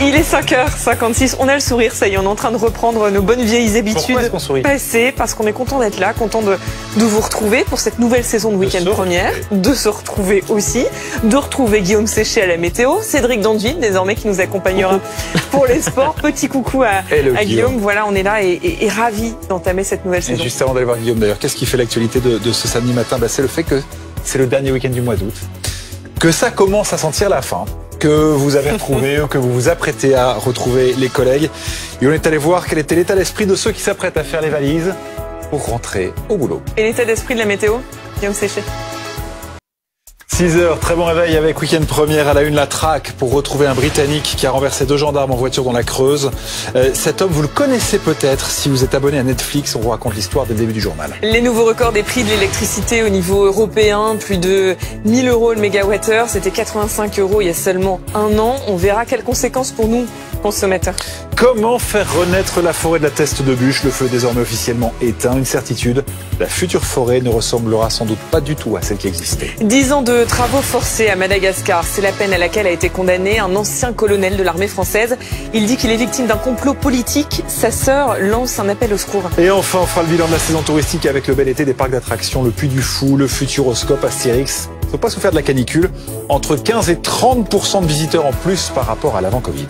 Il est 5h56, on a le sourire, ça y est, on est en train de reprendre nos bonnes vieilles habitudes passées, parce qu'on est content d'être là, content de vous retrouver pour cette nouvelle saison de Week-end Première, de se retrouver aussi, de retrouver Guillaume Séché à la météo, Cédric Danduil désormais qui nous accompagnera pour les sports. Petit coucou à Guillaume, voilà, on est là et ravis d'entamer cette nouvelle saison. Et juste avant d'aller voir Guillaume d'ailleurs, qu'est-ce qui fait l'actualité de ce samedi matin? C'est le fait que c'est le dernier week-end du mois d'août, que ça commence à sentir la fin, que vous avez retrouvé ou que vous vous apprêtez à retrouver les collègues. Et on est allé voir quel était l'état d'esprit de ceux qui s'apprêtent à faire les valises pour rentrer au boulot. Et l'état d'esprit de la météo, Guillaume Séché? 6h, très bon réveil avec Week-end Première à la une, la traque pour retrouver un Britannique qui a renversé 2 gendarmes en voiture dans la Creuse. Cet homme, vous le connaissez peut-être si vous êtes abonné à Netflix, on vous raconte l'histoire dès le début du journal. Les nouveaux records des prix de l'électricité au niveau européen, plus de 1000 € le mégawattheure, c'était 85 € il y a seulement un an. On verra quelles conséquences pour nous, consommateurs. Comment faire renaître la forêt de la Teste de Buch? Le feu est désormais officiellement éteint. Une certitude, la future forêt ne ressemblera sans doute pas du tout à celle qui existait. 10 ans de travaux forcés à Madagascar, c'est la peine à laquelle a été condamné un ancien colonel de l'armée française. Il dit qu'il est victime d'un complot politique. Sa sœur lance un appel au secours. Et enfin, on fera le bilan de la saison touristique avec le bel été des parcs d'attractions, le Puy du Fou, le Futuroscope, Astérix. Il ne faut pas souffrir de la canicule. Entre 15 et 30% de visiteurs en plus par rapport à l'avant-Covid.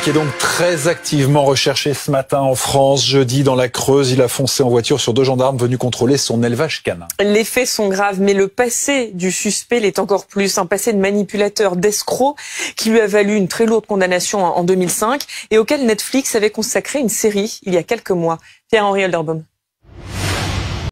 Qui est donc très activement recherché ce matin en France. Jeudi, dans la Creuse, il a foncé en voiture sur 2 gendarmes venus contrôler son élevage canin. Les faits sont graves, mais le passé du suspect l'est encore plus. Un passé de manipulateur, d'escroc, qui lui a valu une très lourde condamnation en 2005 et auquel Netflix avait consacré une série il y a quelques mois. Pierre-Henri Holderbaum.